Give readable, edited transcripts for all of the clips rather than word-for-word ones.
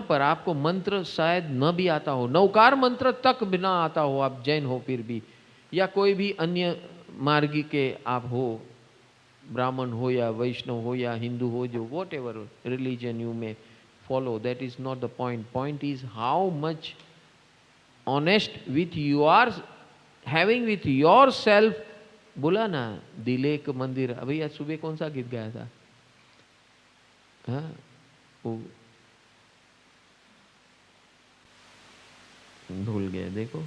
पर आपको मंत्र शायद न भी आता हो, नौकार मंत्र तक बिना आता हो, आप जैन हो फिर भी, या कोई भी अन्य मार्गी के आप हो, ब्राह्मण हो या वैष्णव हो या हिंदू हो, जो वॉट एवर रिलीजन यू में follow, that is not the point. Point is how much honest with you are having with yourself. बोला ना दिल एक मंदिर, अभी आज सुबह कौन सा गीत गाया था? हाँ, वो भूल गए, देखो।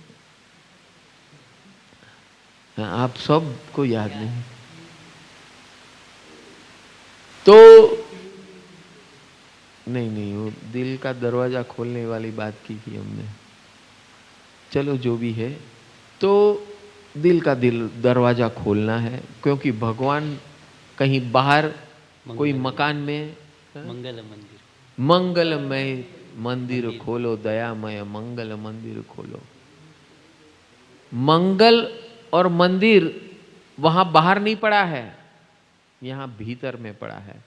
हाँ, आप सब को याद नहीं तो नहीं, वो दिल का दरवाजा खोलने वाली बात की थी हमने। चलो जो भी है, तो दिल का दरवाजा खोलना है, क्योंकि भगवान कहीं बाहर कोई मकान में, मंगलमय मंदिर खोलो, दयामय मंगल मंदिर खोलो। मंगल और मंदिर वहां बाहर नहीं पड़ा है, यहां भीतर में पड़ा है।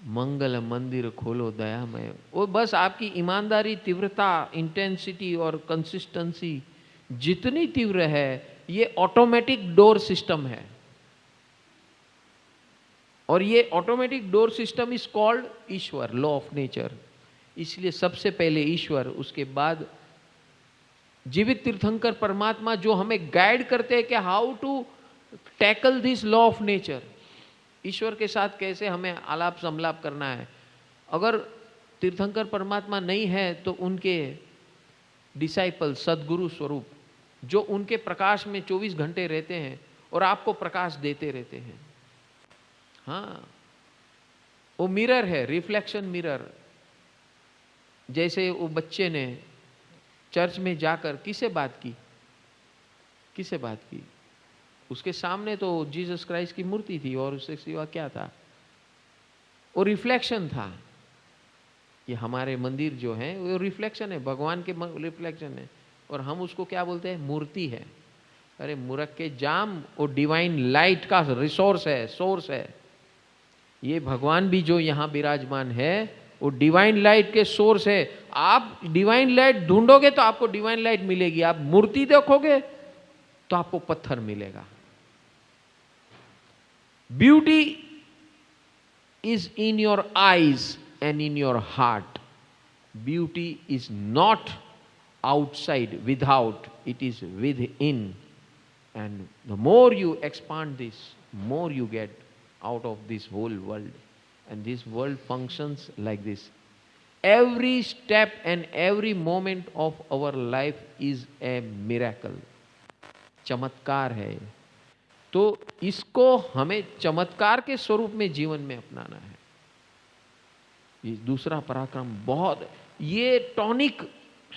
मंगल मंदिर खोलो दयामय, वो बस आपकी ईमानदारी, तीव्रता, इंटेंसिटी और कंसिस्टेंसी जितनी तीव्र है, ये ऑटोमेटिक डोर सिस्टम है। और ये automatic door system is called Ishwar, law of nature. इसलिए सबसे पहले ईश्वर, उसके बाद जीवित तीर्थंकर परमात्मा, जो हमें गाइड करते हैं कि how to tackle this law of nature. ईश्वर के साथ कैसे हमें आलाप संलाप करना है। अगर तीर्थंकर परमात्मा नहीं है तो उनके डिसाइपल, सदगुरु स्वरूप, जो उनके प्रकाश में 24 घंटे रहते हैं और आपको प्रकाश देते रहते हैं। हाँ, वो मिरर है, रिफ्लेक्शन मिरर। जैसे वो बच्चे ने चर्च में जाकर किससे बात की? उसके सामने तो जीसस क्राइस्ट की मूर्ति थी, और उससे सिवा क्या था? वो रिफ्लेक्शन था। ये हमारे मंदिर जो है वो रिफ्लेक्शन है, भगवान के रिफ्लेक्शन है, और हम उसको क्या बोलते हैं? मूर्ति है। अरे मूर्ख के जाम, वो डिवाइन लाइट का रिसोर्स है, सोर्स है। ये भगवान भी जो यहाँ विराजमान है, वो डिवाइन लाइट के सोर्स है। आप डिवाइन लाइट ढूंढोगे तो आपको डिवाइन लाइट मिलेगी, आप मूर्ति देखोगे तो आपको पत्थर मिलेगा। Beauty is in your eyes and in your heart. Beauty is not outside, without, it is within. And the more you expand this, more you get out of this whole world. And this world functions like this. Every step and every moment of our life is a miracle. चमत्कार है। तो इसको हमें चमत्कार के स्वरूप में जीवन में अपनाना है। ये दूसरा पराक्रम बहुत, ये टॉनिक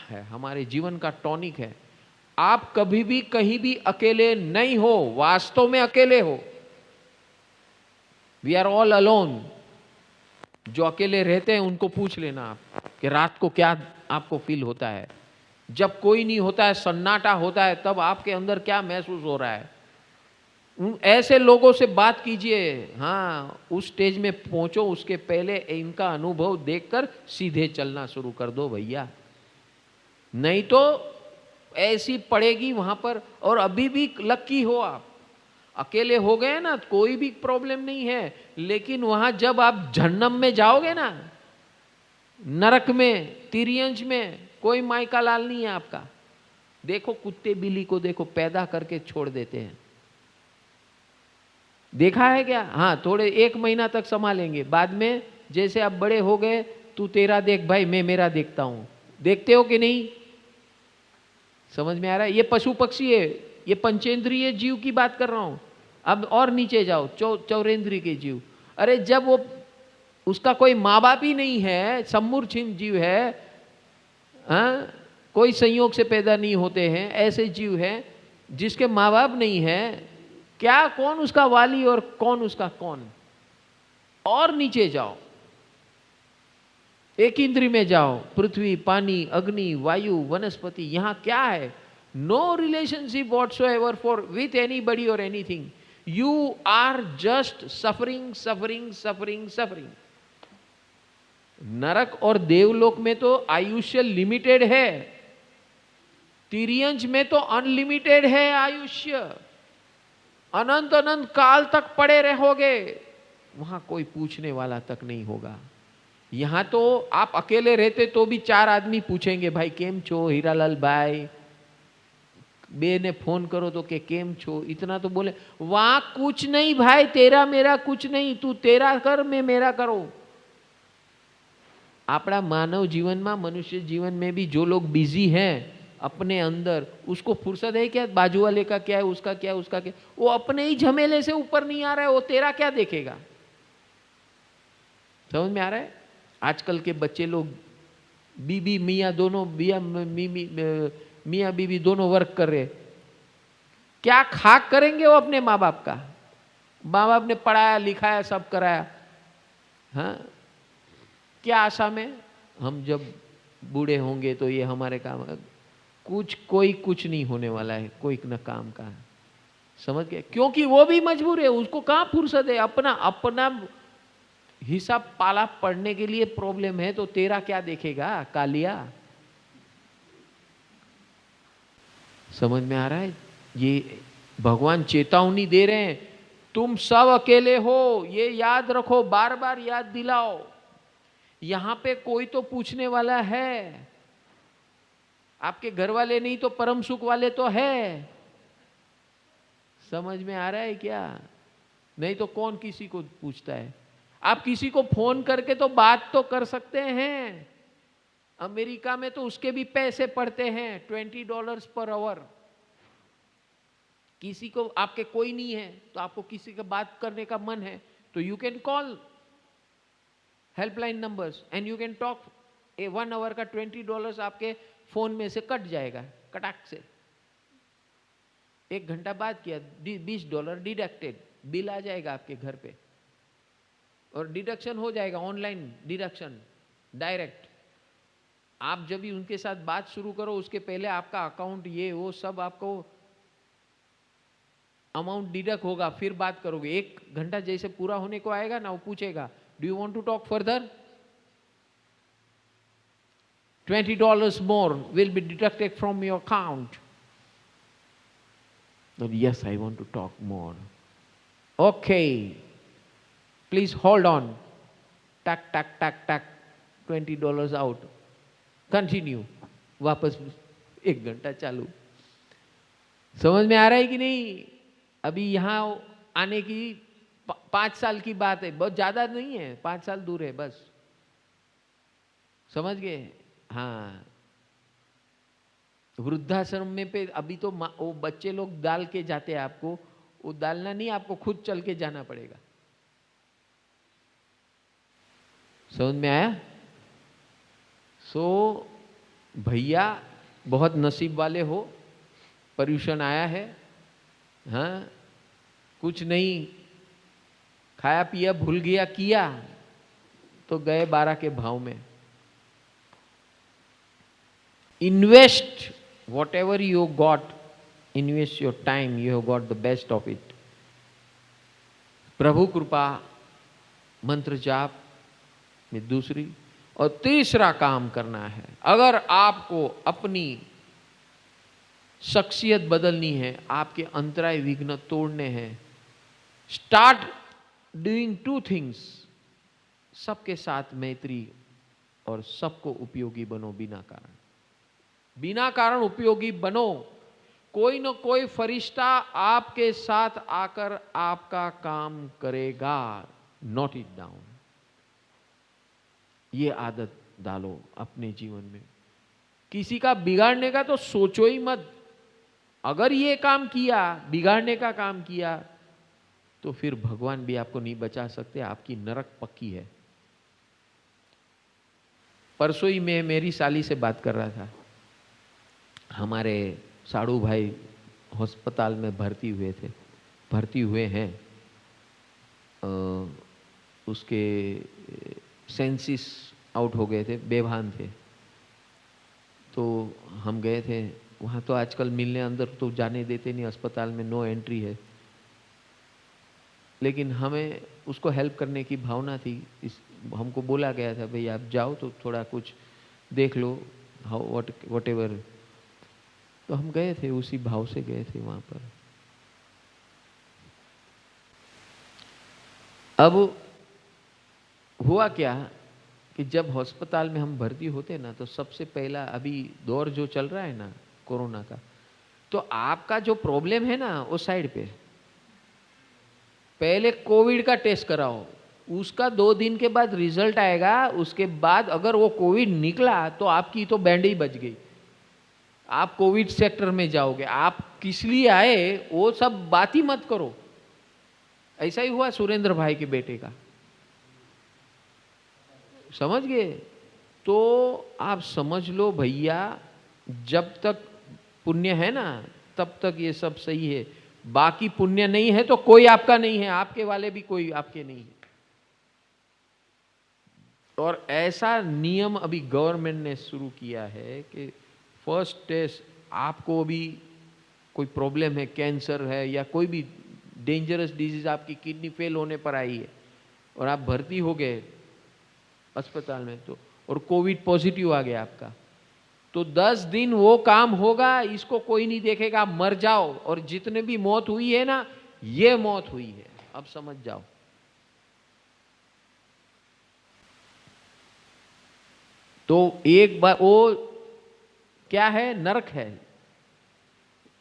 है, हमारे जीवन का टॉनिक है। आप कभी भी कहीं भी अकेले नहीं हो, वास्तव में अकेले हो। We are all alone. जो अकेले रहते हैं उनको पूछ लेना आप कि रात को क्या आपको फील होता है। जब कोई नहीं होता है, सन्नाटा होता है, तब आपके अंदर क्या महसूस हो रहा है। ऐसे लोगों से बात कीजिए। हाँ, उस स्टेज में पहुंचो, उसके पहले इनका अनुभव देखकर सीधे चलना शुरू कर दो भैया, नहीं तो ऐसी पड़ेगी वहां पर। और अभी भी लक्की हो आप, अकेले हो गए ना, कोई भी प्रॉब्लम नहीं है। लेकिन वहां जब आप जहन्नम में जाओगे ना, नरक में, तिरियंश में, कोई मायका लाल नहीं है आपका। देखो कुत्ते बिल्ली को देखो, पैदा करके छोड़ देते हैं, देखा है क्या? हाँ, थोड़े 1 महीना तक संभालेंगे, बाद में जैसे आप बड़े हो गए, तू तेरा देख भाई, मैं मेरा देखता हूं। देखते हो कि नहीं? समझ में आ रहा है? ये पशु पक्षी है, ये पंचेंद्रिय जीव की बात कर रहा हूं। अब और नीचे जाओ, चौरेंद्रिय के जीव। अरे जब वो, उसका कोई माँ बाप ही नहीं है, सम्मूर्छिन जीव है, हाँ, कोई संयोग से पैदा नहीं होते हैं, ऐसे जीव हैं जिसके माँ बाप नहीं है, क्या कौन उसका वाली और कौन उसका कौन? और नीचे जाओ, एक इंद्रिय में जाओ, पृथ्वी, पानी, अग्नि, वायु, वनस्पति, यहां क्या है? No relationship whatsoever for with anybody और anything. You are just suffering, suffering, suffering, suffering. नरक और देवलोक में तो आयुष्य लिमिटेड है, तिर्यंच में तो अनलिमिटेड है आयुष्य, अनंत अनंत काल तक पड़े रहोगे, वहां कोई पूछने वाला तक नहीं होगा। यहां तो आप अकेले रहते तो भी 4 आदमी पूछेंगे, भाई केम छो हीरालाल भाई, बे ने फोन करो तो के केम छो, इतना तो बोले। वहां कुछ नहीं भाई, तेरा मेरा कुछ नहीं, तू तेरा कर मैं मेरा करो। આપણા માનવ જીવનમાં, मनुष्य जीवन में भी जो लोग बिजी हैं अपने अंदर, उसको फुर्सत है क्या बाजू वाले का क्या है, उसका क्या है, उसका क्या? वो अपने ही झमेले से ऊपर नहीं आ रहा है, वो तेरा क्या देखेगा? समझ में आ रहा है? आजकल के बच्चे लोग बीबी मियाँ दोनों, मियाँ बीबी दोनों वर्क कर रहे, क्या खाक करेंगे वो अपने माँ बाप का? माँ बाप ने पढ़ाया लिखाया सब कराया, हाँ, क्या आशा में हम जब बूढ़े होंगे तो ये हमारे काम, कोई कुछ नहीं होने वाला है, कोई न काम का। समझ गए? क्योंकि वो भी मजबूर है, उसको कहां फुर्सत है, अपना अपना हिसाब पाला पढ़ने के लिए प्रॉब्लम है, तो तेरा क्या देखेगा कालिया? समझ में आ रहा है? ये भगवान चेतावनी दे रहे हैं, तुम सब अकेले हो, ये याद रखो, बार बार याद दिलाओ। यहां पे कोई तो पूछने वाला है, आपके घर वाले नहीं तो परम सुख वाले तो है। समझ में आ रहा है क्या? नहीं तो कौन किसी को पूछता है? आप किसी को फोन करके तो बात तो कर सकते हैं। अमेरिका में तो उसके भी पैसे पड़ते हैं, $20 पर आवर। किसी को, आपके कोई नहीं है तो आपको किसी का बात करने का मन है तो you can call helpline numbers and you can talk. 1 hour का $20 आपके फोन में से कट जाएगा, कटाक से। 1 घंटा बात किया, $20 डिडक्टेड, बिल आ जाएगा आपके घर पे, और डिडक्शन हो जाएगा, ऑनलाइन डिडक्शन डायरेक्ट। आप जब भी उनके साथ बात शुरू करो उसके पहले आपका अकाउंट ये वो सब आपको अमाउंट डिडक्ट होगा, फिर बात करोगे। 1 घंटा जैसे पूरा होने को आएगा ना, वो पूछेगा do you want to talk further, $20 more will be deducted from your account. But yes, I want to talk more. Okay, please hold on. Tack, tack, tack, tack, $20 out. Continue. वापस 1 घंटा चालू। समझ में आ रहा है कि नहीं? अभी यहाँ आने की 5 साल की बात है, बहुत ज्यादा नहीं है, 5 साल दूर है बस। समझ गए? हाँ, वृद्धाश्रम में पे अभी तो वो बच्चे लोग डाल के जाते हैं आपको, वो डालना नहीं, आपको खुद चल के जाना पड़ेगा। समझ में आया? सो भैया बहुत नसीब वाले हो, पर्यूषण आया है, हाँ, कुछ नहीं खाया पिया भूल गया किया तो गए 12 के भाव में। Invest whatever you got, invest your time, you have got the best of it. प्रभु कृपा मंत्र जाप में दूसरी, और तीसरा काम करना है। अगर आपको अपनी शख्सियत बदलनी है, आपके अंतराय विघ्न तोड़ने हैं, स्टार्ट डूइंग 2 थिंग्स। सबके साथ मैत्री और सबको उपयोगी बनो बिना कारण। बिना कारण उपयोगी बनो। कोई न कोई फरिश्ता आपके साथ आकर आपका काम करेगा। Note it down. ये आदत डालो अपने जीवन में। किसी का बिगाड़ने का तो सोचो ही मत। अगर ये काम किया, बिगाड़ने का काम किया, तो फिर भगवान भी आपको नहीं बचा सकते, आपकी नरक पक्की है। परसों ही मैं मेरी साली से बात कर रहा था। हमारे साड़ू भाई अस्पताल में भर्ती हुए हैं। उसके सेंसिस आउट हो गए थे, बेभान थे। तो हम गए थे वहाँ। तो आजकल मिलने अंदर तो जाने देते नहीं, अस्पताल में नो एंट्री है। लेकिन हमें उसको हेल्प करने की भावना थी, इस हमको बोला गया था भाई आप जाओ तो थोड़ा कुछ देख लो, हाउ वट एवर। तो हम गए थे, उसी भाव से गए थे वहां पर। अब हुआ क्या कि जब अस्पताल में हम भर्ती होते ना, तो सबसे पहला अभी दौर जो चल रहा है ना कोरोना का, तो आपका जो प्रॉब्लम है ना वो साइड पे, पहले कोविड का टेस्ट कराओ, उसका 2 दिन के बाद रिजल्ट आएगा, उसके बाद अगर वो कोविड निकला तो आपकी तो बैंड ही बज गई, आप कोविड सेक्टर में जाओगे। आप किस लिए आए वो सब बात ही मत करो। ऐसा ही हुआ सुरेंद्र भाई के बेटे का, समझ गए? तो आप समझ लो भैया, जब तक पुण्य है ना तब तक ये सब सही है, बाकी पुण्य नहीं है तो कोई आपका नहीं है, आपके वाले भी कोई आपके नहीं है। और ऐसा नियम अभी गवर्नमेंट ने शुरू किया है कि फर्स्ट टेस्ट, आपको भी कोई प्रॉब्लम है, कैंसर है या कोई भी डेंजरस डिजीज, आपकी किडनी फेल होने पर आई है और आप भर्ती हो गए अस्पताल में, तो और कोविड पॉजिटिव आ गया आपका, तो 10 दिन वो काम होगा, इसको कोई नहीं देखेगा, आप मर जाओ। और जितने भी मौत हुई है ना, ये मौत हुई है, अब समझ जाओ। तो एक बार वो क्या है, नरक है,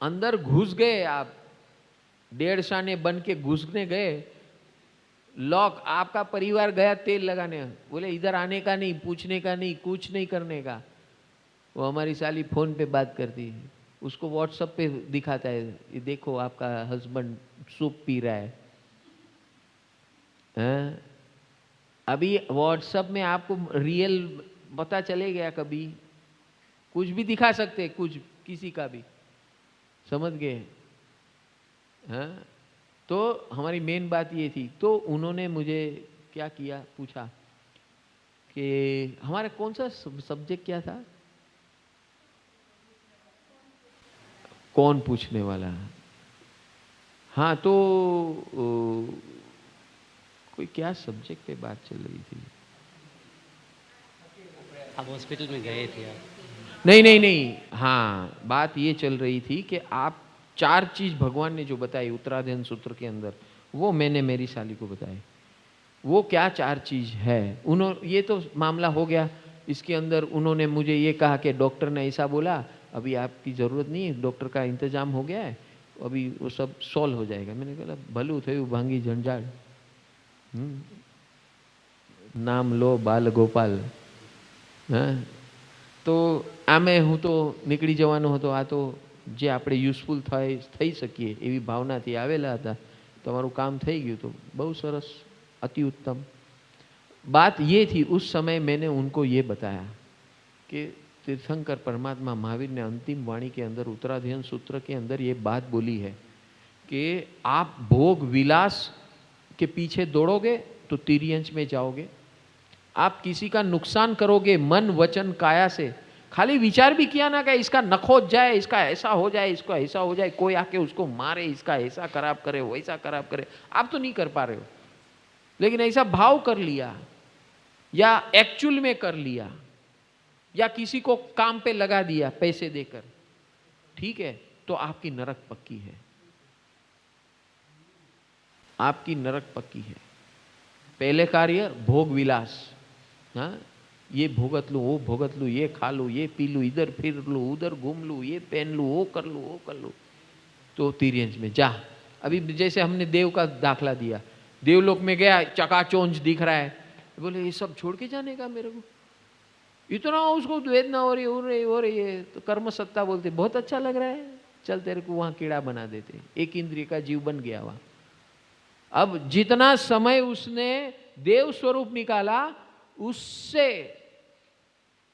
अंदर घुस गए आप, 1.5 साने बन के घुसने गए, लॉक, आपका परिवार गया तेल लगाने, बोले इधर आने का नहीं, पूछने का नहीं, कुछ नहीं करने का। वो हमारी साली फोन पे बात करती है, उसको व्हाट्सएप पे दिखाता है, ये देखो आपका हस्बैंड सूप पी रहा है। हैं? अभी व्हाट्सएप में आपको रियल पता चले गया, कभी कुछ भी दिखा सकते, कुछ किसी का भी, समझ गए? हाँ, तो हमारी मेन बात ये थी। तो उन्होंने मुझे क्या किया, पूछा कि हमारा कौन सा सब्जेक्ट क्या था, कौन पूछने वाला। हाँ, तो कोई क्या सब्जेक्ट पे बात चल रही थी। आप हॉस्पिटल में गए थे आप? नहीं नहीं नहीं, हाँ, बात ये चल रही थी कि आप 4 चीज भगवान ने जो बताई उत्तराध्ययन सूत्र के अंदर, वो मैंने मेरी साली को बताई। वो क्या 4 चीज है, उन्होंने, ये तो मामला हो गया, इसके अंदर उन्होंने मुझे ये कहा कि डॉक्टर ने ऐसा बोला, अभी आपकी ज़रूरत नहीं है, डॉक्टर का इंतजाम हो गया है, अभी वो सब सॉल्व हो जाएगा। मैंने कहा भलू थे भांगी झंझाड़, नाम लो बाल गोपाल। हाँ, તો આમે હું તો નીકળી જવાનો હતો, આ તો જે આપણે યુઝફુલ થઈ શકીએ એવી ભાવનાથી આવેલા હતા, તમારું કામ થઈ ગયું તો બહુ સરસ, અતિ उत्तम। बात ये थी, उस समय मैंने उनको ये बताया कि तीर्थंकर परमात्मा महावीर ने अंतिम वाणी के अंदर उत्तराध्ययन सूत्र के अंदर ये बात बोली है कि आप भोग विलास के पीछे दौड़ोगे तो तिर्यंच में जाओगे, आप किसी का नुकसान करोगे मन वचन काया से, खाली विचार भी किया ना कि इसका नखोज जाए, इसका ऐसा हो जाए, इसका ऐसा हो जाए, कोई आके उसको मारे, इसका ऐसा खराब करे, वैसा खराब करे, आप तो नहीं कर पा रहे हो, लेकिन ऐसा भाव कर लिया या एक्चुअल में कर लिया या किसी को काम पे लगा दिया पैसे देकर, ठीक है, तो आपकी नरक पक्की है, आपकी नरक पक्की है। पहले कार्य भोग विलास, हाँ, ये भोगत लूँ, वो भोगत लूँ, ये खा लूँ, ये पी लूँ, इधर फिर लूँ, उधर घूम लूँ, ये पहन लूँ, वो कर लूँ, वो कर लूँ, तो तिर्यंच में जा। अभी जैसे हमने देव का दाखला दिया, देवलोक में गया, चकाचौंध दिख रहा है, बोले ये सब छोड़ के जाने का मेरे को, इतना उसको वेदना हो रही है, तो कर्म सत्ता बोलते बहुत अच्छा लग रहा है, चल तेरे को वहां कीड़ा बना देते, एक इंद्रिय का जीव बन गया वहां। अब जितना समय उसने देव स्वरूप निकाला, उससे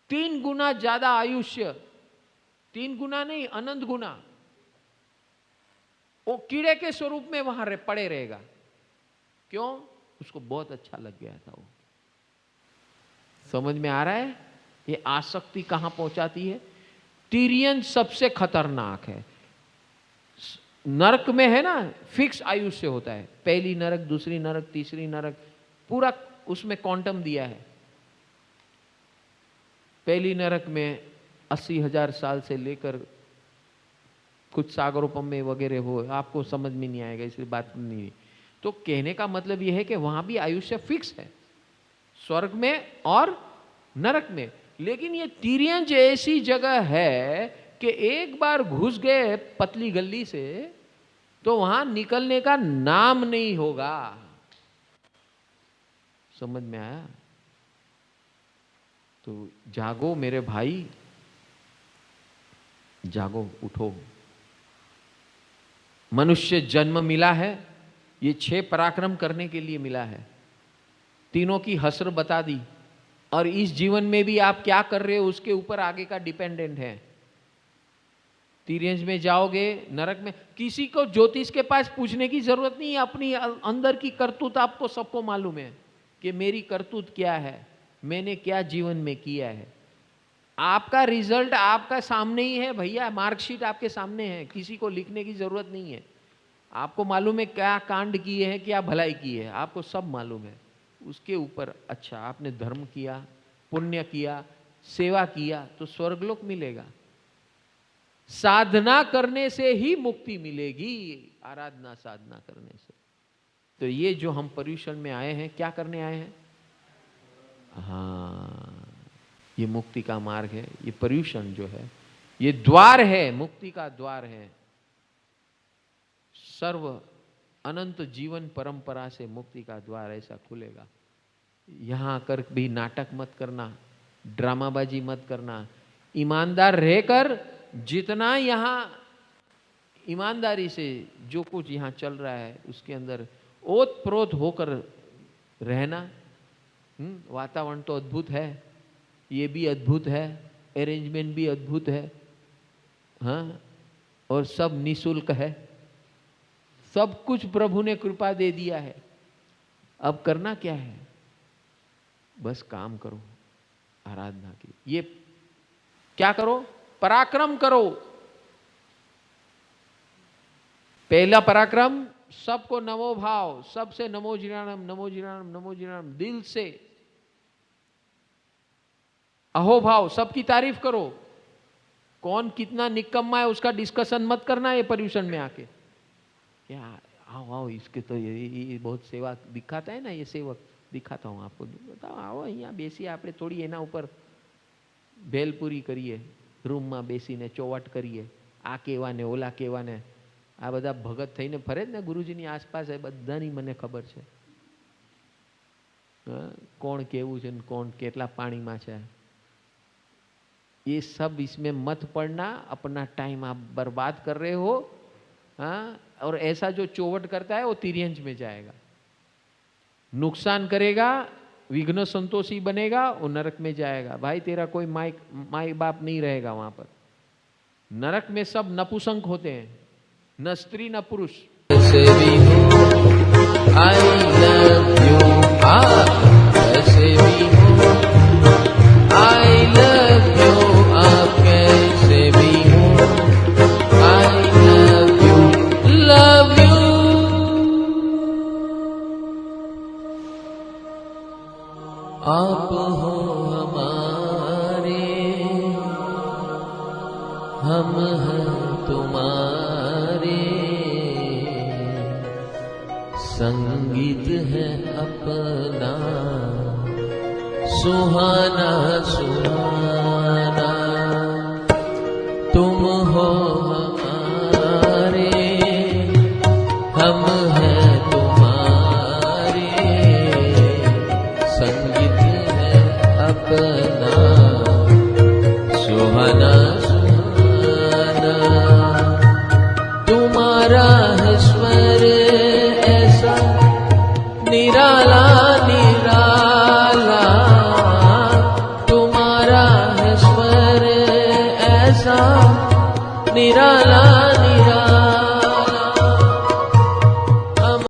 3 गुना ज्यादा आयुष्य, 3 गुना नहीं, अनंत गुना वो कीड़े के स्वरूप में वहां पड़े रहेगा। क्यों? उसको बहुत अच्छा लग गया था वो। समझ में आ रहा है ये आसक्ति कहां पहुंचाती है? तिर्यंच सबसे खतरनाक है। नरक में है ना, फिक्स आयुष्य होता है, पहली नरक, दूसरी नरक, तीसरी नरक, पूरा उसमें क्वांटम दिया है। पहली नरक में 80,000 साल से लेकर कुछ सागरोपम में वगैरह हो, आपको समझ में नहीं आएगा, इसलिए बात नहीं। तो कहने का मतलब यह है कि वहां भी आयुष्य फिक्स है, स्वर्ग में और नरक में। लेकिन ये तिर्यंज ऐसी जगह है कि एक बार घुस गए पतली गली से तो वहां निकलने का नाम नहीं होगा। समझ में आया? तो जागो मेरे भाई, जागो, उठो। मनुष्य जन्म मिला है, ये 6 पराक्रम करने के लिए मिला है। तीनों की हसर बता दी, और इस जीवन में भी आप क्या कर रहे हो उसके ऊपर आगे का डिपेंडेंट है। तिर्यंज में जाओगे, नरक में, किसी को ज्योतिष के पास पूछने की जरूरत नहीं है। अपनी अंदर की करतूत आपको सबको मालूम है कि मेरी करतूत क्या है, मैंने क्या जीवन में किया है। आपका रिजल्ट आपका सामने ही है भैया, मार्कशीट आपके सामने है, किसी को लिखने की जरूरत नहीं है। आपको मालूम है क्या कांड किए हैं, क्या भलाई की है, आपको सब मालूम है। उसके ऊपर अच्छा आपने धर्म किया, पुण्य किया, सेवा किया तो स्वर्गलोक मिलेगा। साधना करने से ही मुक्ति मिलेगी, आराधना साधना करने से। तो ये जो हम पर्यूषण में आए हैं, क्या करने आए हैं? हाँ, ये मुक्ति का मार्ग है। ये पर्यूषण जो है ये द्वार है, मुक्ति का द्वार है। सर्व अनंत जीवन परंपरा से मुक्ति का द्वार ऐसा खुलेगा। यहां आकर भी नाटक मत करना, ड्रामाबाजी मत करना, ईमानदार रहकर जितना यहां ईमानदारी से जो कुछ यहां चल रहा है उसके अंदर ओत प्रोत होकर रहना। वातावरण तो अद्भुत है, ये भी अद्भुत है, अरेंजमेंट भी अद्भुत है, हाँ, और सब निशुल्क है, सब कुछ प्रभु ने कृपा दे दिया है। अब करना क्या है? बस काम करो, आराधना की। ये क्या करो? पराक्रम करो। पहला पराक्रम, सबको नमो भाव, सबसे नमो जिनानम, नमो जिनानम, नमो जिनानम, दिल से अहोभाव, सबकी तारीफ करो। कौन कितना निकम्मा है उसका डिस्कशन मत करना है पर्यूषण में आके। क्या आओ आओ, इसके तो ये बहुत सेवा दिखाता है ना, ये सेवक दिखाता हूँ आपको, बताओ आओ અહીંયા બેસી આપણે થોડી એના ઉપર ભેલપુરી કરીએ, રૂમમાં બેસીને ચોવટ કરીએ, આ કેવા ને ઓલા કેવા ને, આ બધા ભગત થઈને ફરે જ ને ગુરુજીની આસપાસ, એ બધાની મને ખબર છે કોણ કેવું છે ને કોણ કેટલા પાણીમાં છે। ये सब इसमें मत पड़ना, अपना टाइम आप बर्बाद कर रहे हो। हाँ, और ऐसा जो चौवट करता है वो तिर्यंज में जाएगा, नुकसान करेगा, विघ्न संतोषी बनेगा, वो नरक में जाएगा। भाई तेरा कोई माई बाप नहीं रहेगा वहां पर। नरक में सब नपुंसक होते हैं, न स्त्री न पुरुष। ऐसे भी हो, आई लव यू, ऐसे भी हो, आई लव यू, आप कैसे भी हो, I love you, love you. आप हो हमारे, हम हैं तुम्हारे, संगीत है अपना सुहाना सुहाना। तुम हो हमारे, हम हैं तुम्हारे, संगीत है अपना सुहाना सुहाना। तुम्हारा है स्वर ऐसा निराला निराला, तुम्हारा है स्वर ऐसा निराला